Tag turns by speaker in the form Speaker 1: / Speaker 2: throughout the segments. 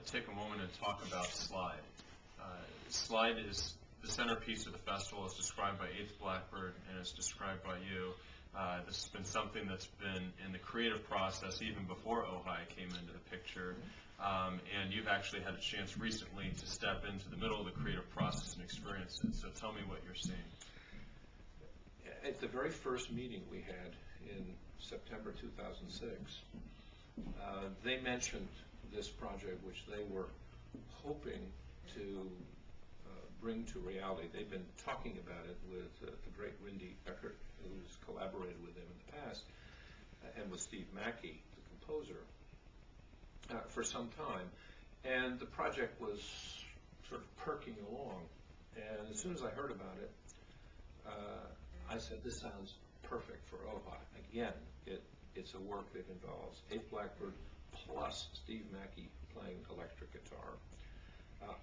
Speaker 1: to take a moment and talk about Slide. Slide is the centerpiece of the festival, as described by 8th Blackbird and as described by you. This has been something that's been in the creative process even before Ojai came into the picture. And you've actually had a chance recently to step into the middle of the creative process and experience it. So tell me what you're seeing.
Speaker 2: At the very first meeting we had in September 2006, they mentioned this project, which they were hoping to bring to reality. They've been talking about it with the great Rindy Eckert, who's collaborated with them in the past, and with Steve Mackey, the composer, for some time. And the project was sort of perking along. And as soon as I heard about it, I said, this sounds perfect for Ojai. Again, it's a work that involves 8th Blackbird plus Steve Mackey playing electric guitar,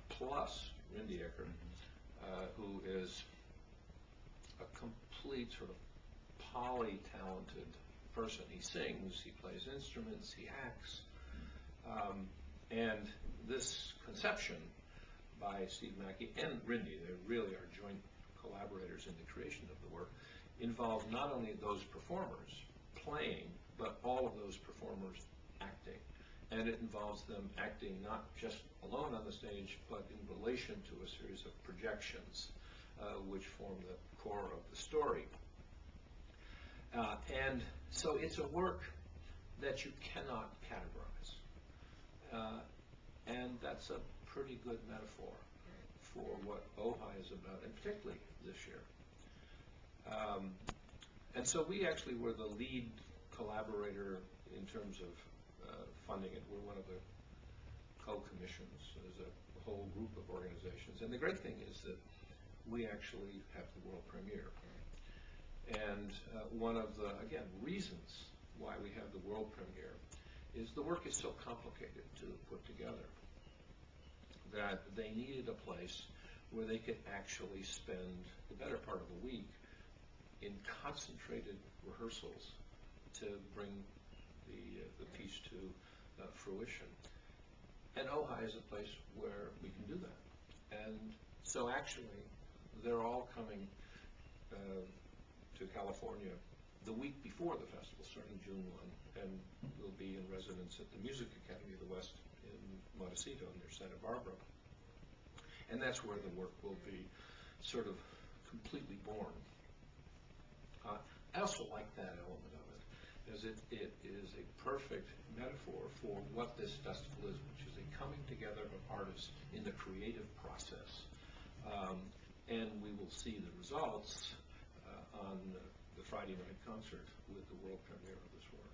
Speaker 2: plus Rindy Eckert, who is a complete sort of poly-talented person. He sings, he plays instruments, he acts. And this conception by Steve Mackey and Rindy, they really are joint collaborators in the creation of the work, involves not only those performers playing, but all of those performers acting. And it involves them acting not just alone on the stage, but in relation to a series of projections, which form the core of the story. And so it's a work that you cannot categorize. And that's a pretty good metaphor for what Ojai is about, and particularly this year. And so we actually were the lead collaborator in terms of funding it. We're one of the co-commissions. There's a whole group of organizations. And the great thing is that we actually have the world premiere. And one of the, again, reasons why we have the world premiere is the work is so complicated to put together that they needed a place where they could actually spend the better part of a week in concentrated rehearsals to bring the piece to fruition. And Ojai is a place where we can do that. And so actually, they're all coming to California the week before the festival, starting June 1, and will be in residence at the Music Academy of the West in Montecito near Santa Barbara. And that's where the work will be sort of completely born. I also like that element of it, as it is a perfect metaphor for what this festival is, which is a coming together of artists in the creative process. And we will see the results on the Friday night concert with the world premiere of this work.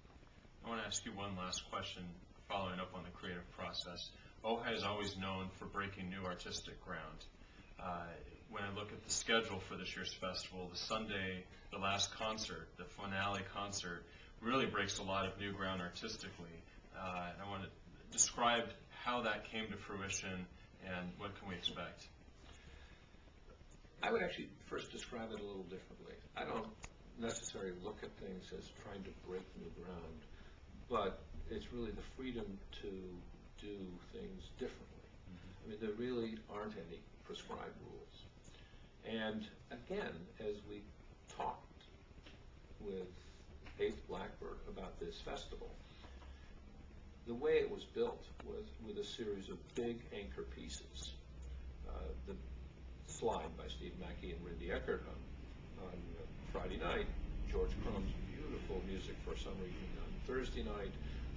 Speaker 1: I want to ask you one last question following up on the creative process. Ojai is always known for breaking new artistic ground. When I look at the schedule for this year's festival, the Sunday, the last concert, the finale concert, really breaks a lot of new ground artistically. I want to describe how that came to fruition and what can we expect.
Speaker 2: I would actually first describe it a little differently. I don't necessarily look at things as trying to break new ground, but it's really the freedom to do things differently. I mean, there really aren't any prescribed rules. And again, as we talked with 8th Blackbird about this festival, the way it was built was with a series of big anchor pieces. The Slide by Steve Mackey and Rindy Eckert on Friday night, George Crumb's beautiful music for a summer evening on Thursday night,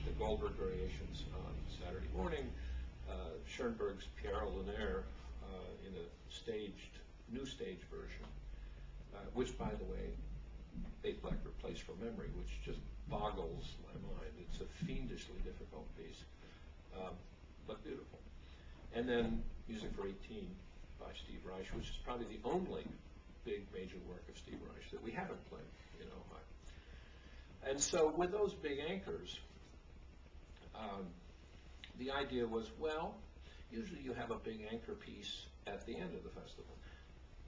Speaker 2: the Goldberg Variations on Saturday morning, Schoenberg's Pierre Lunaire in a new stage version, which, by the way, 8th Blackbird plays from memory, which just boggles my mind. It's a fiendishly difficult piece, but beautiful. And then Music for 18 by Steve Reich, which is probably the only big major work of Steve Reich that we haven't played in Ojai. And so with those big anchors, the idea was, well, usually you have a big anchor piece at the end of the festival,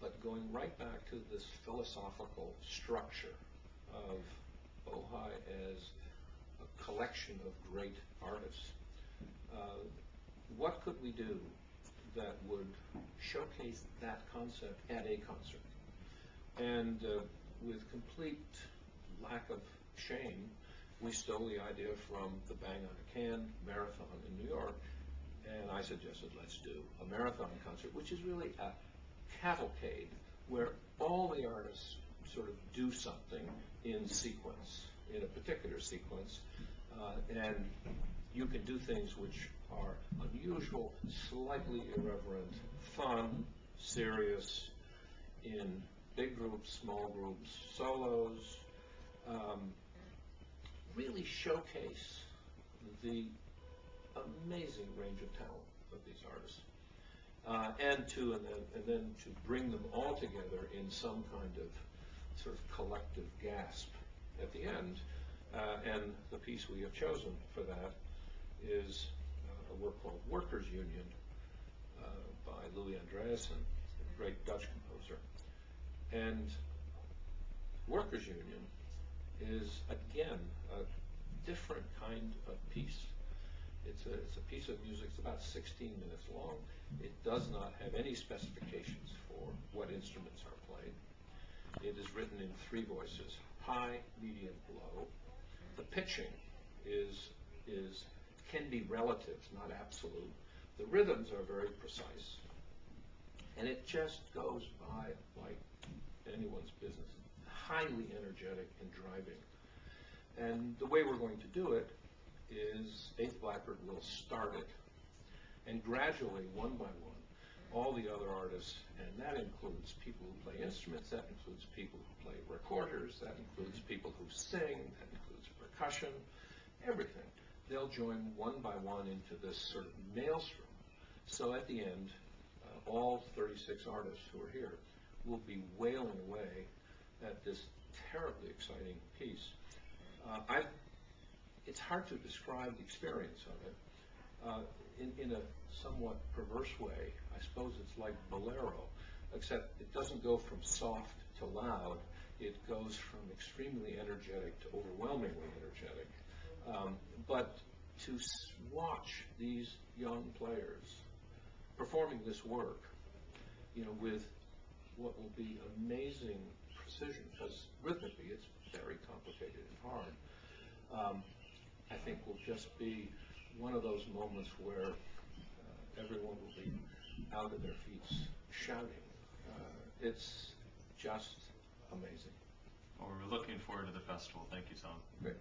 Speaker 2: but going right back to this philosophical structure of Ojai as a collection of great artists, what could we do that would showcase that concept at a concert? And with complete lack of shame, we stole the idea from the Bang on a Can marathon in New York, and I suggested let's do a marathon concert, which is really a cavalcade where all the artists sort of do something in sequence, in a particular sequence, and you can do things which are unusual, slightly irreverent, fun, serious, in big groups, small groups, solos, really showcase the amazing range of talent of these artists. And then to bring them all together in some kind of sort of collective gasp at the end. And the piece we have chosen for that is a work called Workers' Union by Louis Andriessen, a great Dutch composer. And Workers' Union is, again, a different kind of piece. It's a piece of music. It's about 16 minutes long. It does not have any specifications for what instruments are played. It is written in 3 voices, high, medium, low. The pitching can be relative, not absolute. The rhythms are very precise. And it just goes by like anyone's business. Highly energetic and driving. And the way we're going to do it is 8th Blackbird will start it, and gradually, one by one, all the other artists, and that includes people who play instruments, that includes people who play recorders, that includes people who sing, that includes percussion, everything. They'll join one by one into this sort of maelstrom. So at the end, all 36 artists who are here will be wailing away at this terribly exciting piece. It's hard to describe the experience of it. In a somewhat perverse way, I suppose it's like Bolero, except it doesn't go from soft to loud. It goes from extremely energetic to overwhelmingly energetic. But to watch these young players performing this work, with what will be amazing precision, because rhythmically it's very complicated and hard, I think will just be one of those moments where everyone will be out of their feet shouting. It's just amazing.
Speaker 1: Well, we're looking forward to the festival. Thank you, Tom.
Speaker 2: Great.